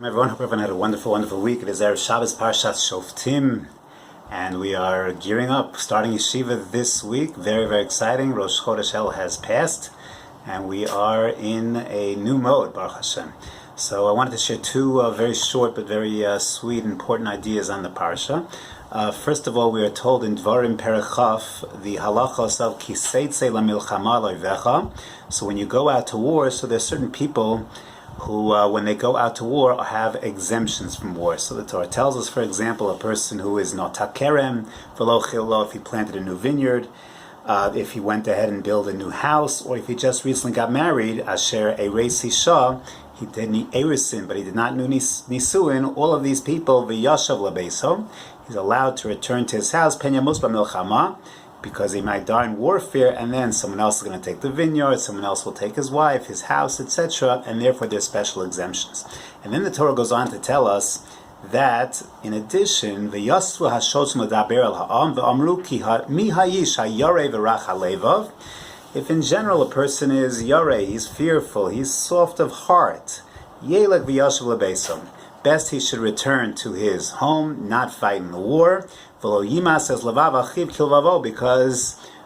Everyone, hope everyone had a wonderful, wonderful week. It is Erev Shabbos Parshat Shoftim, and we are gearing up, starting Yeshivat this week. Very, very exciting. Rosh Chodesh El has passed, and we are in a new mode, Baruch Hashem. So I wanted to share two very short but very sweet, important ideas on the Parsha. First of all, we are told in Dvarim Perechaf, the halachos of Kiseitze LaMilchama Loivecha. So when you go out to war, so there's certain people who, when they go out to war, have exemptions from war. So the Torah tells us, for example, a person who is notak kerem, v'lo chilo, if he planted a new vineyard, if he went ahead and built a new house, or if he just recently got married, asher eres isha, he did erisin, but he did not do nisuin. All of these people, v'yashav lebeso, he's allowed to return to his house, pen yamus b'milchama, because he might die in warfare, and then someone else is going to take the vineyard, someone else will take his wife, his house, etc., and therefore there's special exemptions. And then the Torah goes on to tell us that, in addition, v'yasvu hashotzim l'daber el ha'am v'amru ki mi hayish ha'yarei v'rach ha'levav. If in general a person is yarei, he's fearful, he's soft of heart, yelek v'yashav lebesom, best he should return to his home, not fight in the war. Because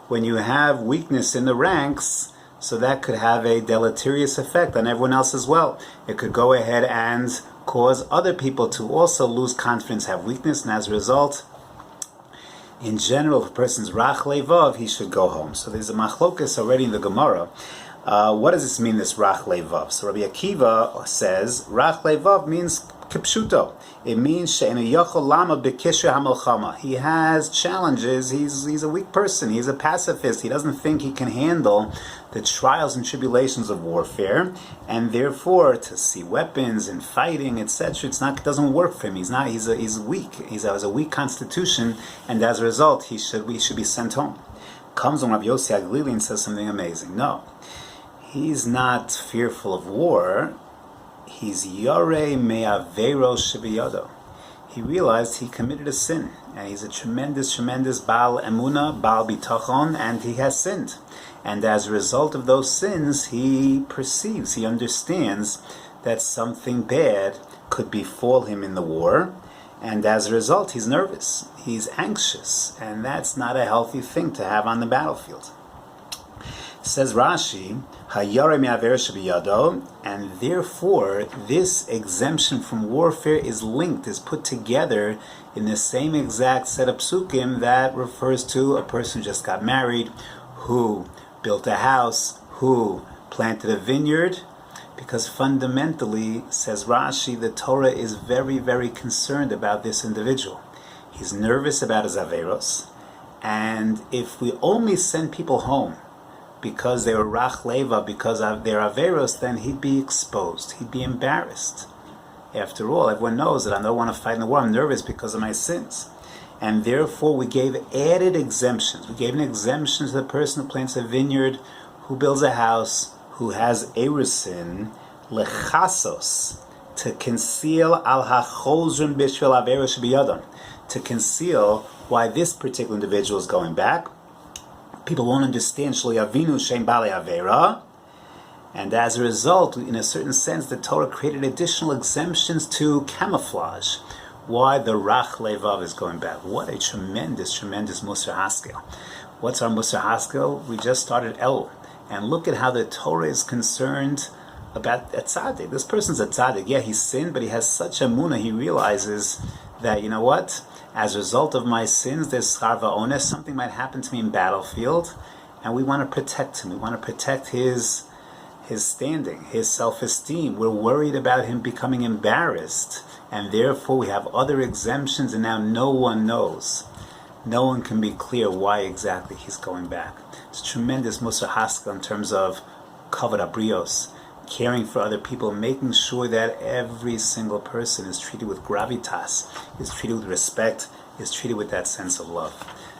when you have weakness in the ranks, so that could have a deleterious effect on everyone else as well. It could go ahead and cause other people to also lose confidence, have weakness, and as a result, in general, if a person's rach levav, he should go home. So there's a machlokas already in the Gemara. What does this mean, this rach levav? So Rabbi Akiva says, rach levav means kipshuto. It means he has challenges. He's a weak person. He's a pacifist. He doesn't think he can handle the trials and tribulations of warfare, and therefore to see weapons and fighting, etc., it doesn't work for him. He's weak. He has a weak constitution, and as a result, he should be sent home. Comes on Rabbi Yossi Aglili and says something amazing. No, he's not fearful of war. He's yarei me'avero shebiyado. He realized he committed a sin, and he's a tremendous Baal Emuna, Baal Bitachon, and he has sinned. And as a result of those sins, he perceives, he understands that something bad could befall him in the war, and as a result, he's nervous, he's anxious, and that's not a healthy thing to have on the battlefield. Says Rashi, and therefore this exemption from warfare is linked, is put together in the same exact set of psukim that refers to a person who just got married, who built a house, who planted a vineyard, because fundamentally, says Rashi, the Torah is very, very concerned about this individual. He's nervous about his averos, and if we only send people home because they were rach leva, because of their averos, then he'd be exposed. He'd be embarrassed. After all, everyone knows that I don't want to fight in the war. I'm nervous because of my sins. And therefore, we gave added exemptions. We gave an exemption to the person who plants a vineyard, who builds a house, who has erusin, lechasos, to conceal al hachozrim bishvil averos shebiyadon, to conceal why this particular individual is going back. People won't understand Shloyavinu Shem Bali Avera, and as a result, in a certain sense, the Torah created additional exemptions to camouflage why the Rach Levav is going back. What a tremendous Musar Haskel. What's our Musar Haskel? We just started El, and look at how the Torah is concerned about a tzaddik. This person's a tzaddik. Yeah, he sinned, but he has such a munah. He realizes that, you know what? As a result of my sins, there's schar va'ones, something might happen to me in battlefield, and we want to protect him. We want to protect his standing, his self-esteem. We're worried about him becoming embarrassed, and therefore we have other exemptions, and now no one knows. No one can be clear why exactly he's going back. It's tremendous Musar Haskel in terms of kavod abrios, caring for other people, making sure that every single person is treated with gravitas, is treated with respect, is treated with that sense of love.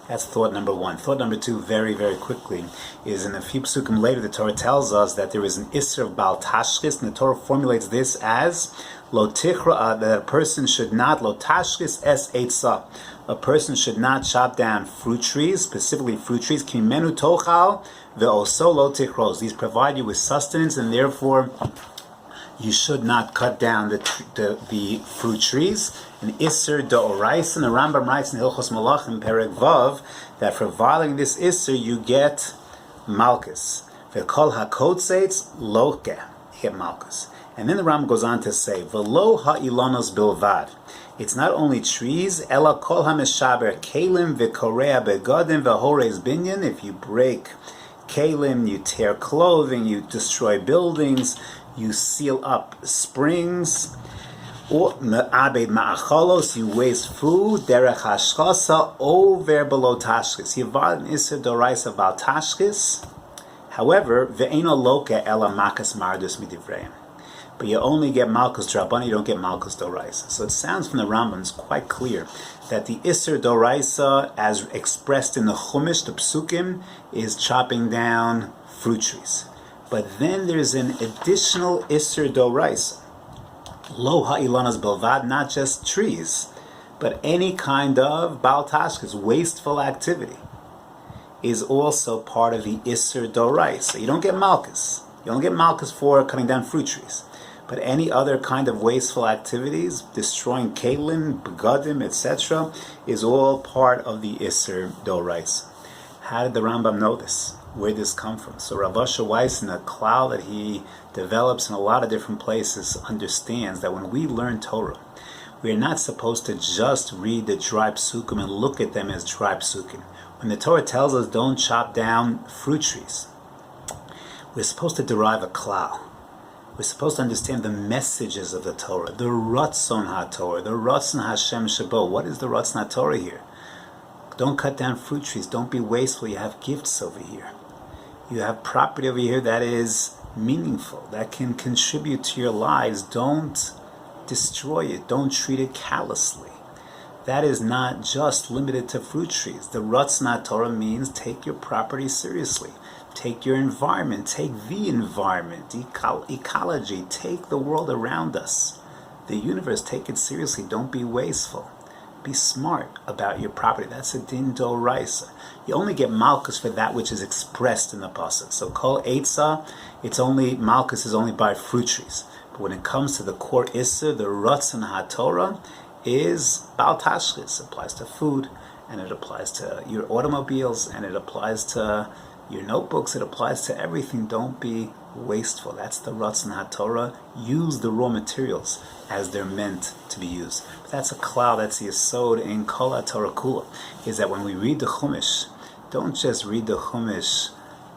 That's thought number one. Thought number two, very, very quickly, is in a few psukim later, the Torah tells us that there is an isser of Baal Tashchis, and the Torah formulates this as lo tichra, that a person should not, lo tashchis es eitzah, a person should not chop down fruit trees, specifically fruit trees, kimenu tochal, ve'oso lo tichros. These provide you with sustenance, and therefore you should not cut down the fruit trees. And Isser D'Oraisa, and the Rambam writes in Hilchos Malachim, Perek Vav, that for violating this Isser, you get Malchus. V'kol HaKotzeitz Loke, you get Malchus. And then the Rambam goes on to say, V'lo ha'ilonos bilvad. It's not only trees, Ela kol ha'meshaber kelim v'korea begadim v'horez binyan. If you break kelim, you tear clothing, you destroy buildings, you seal up springs, or me'abed ma'acholos, you waste food, derech hashchasa, over below tashkis. You violate Isser D'Oraisa val tashkis. However, ve'eno loke ela makas mardus midivreim. But you only get Malchus Drabban, you don't get Malchus D'Oraisa. So it sounds from the Rambam, it's quite clear that the Isser D'Oraisa, as expressed in the Chumash, the Psukim, is chopping down fruit trees. But then there's an additional Isser D'Oraisa. Lo ha'ilanas belvad, not just trees, but any kind of Baal Tashkis, wasteful activity, is also part of the Isser D'Oraisa. You don't get Malchus. You only get Malchus for cutting down fruit trees. But any other kind of wasteful activities, destroying kelim, begadim, etc., is all part of the Isser D'Oraisa. How did the Rambam know this? Where did this come from? So Rav Asher Weiss, in a cloud that he develops in a lot of different places, understands that when we learn Torah, we are not supposed to just read the dry psukim and look at them as dry psukim. When the Torah tells us don't chop down fruit trees, we're supposed to derive a klal. We're supposed to understand the messages of the Torah, the Ratzon HaTorah, the Ratzon Hashem Shabo. What is the Ratzon HaTorah here? Don't cut down fruit trees. Don't be wasteful. You have gifts over here. You have property over here that is meaningful, that can contribute to your lives. Don't destroy it. Don't treat it callously. That is not just limited to fruit trees. The Ratzon HaTorah means take your property seriously. Take your environment, take the environment, ecology, take the world around us, the universe, take it seriously. Don't be wasteful. Be smart about your property. That's a din d'oraisa. You only get malchus for that which is expressed in the pasuk. So kol eitzah, it's only malchus is only by fruit trees. But when it comes to the core isser, the ratzon haTorah is bal tashchis. It applies to food, and it applies to your automobiles, and it applies to your notebooks, it applies to everything. Don't be wasteful. That's the Ratzon HaTorah. Use the raw materials as they're meant to be used. But that's a cloud, that's the yesod in Kol HaTorah Kula, is that when we read the Chumash, don't just read the Chumash,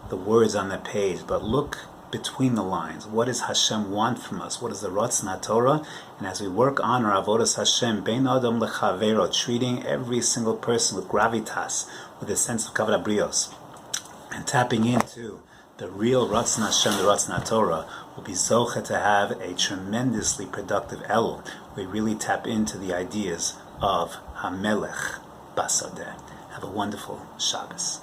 the words on the page, but look between the lines. What does Hashem want from us? What is the Ratzon HaTorah? And as we work on our avodas Hashem, bein adam lechavero, treating every single person with gravitas, with a sense of kavod habrios, and tapping into the real Ratzon Hashem, the Ratzon HaTorah, will be zocheh to have a tremendously productive Elul. We really tap into the ideas of HaMelech Basadeh. Have a wonderful Shabbos.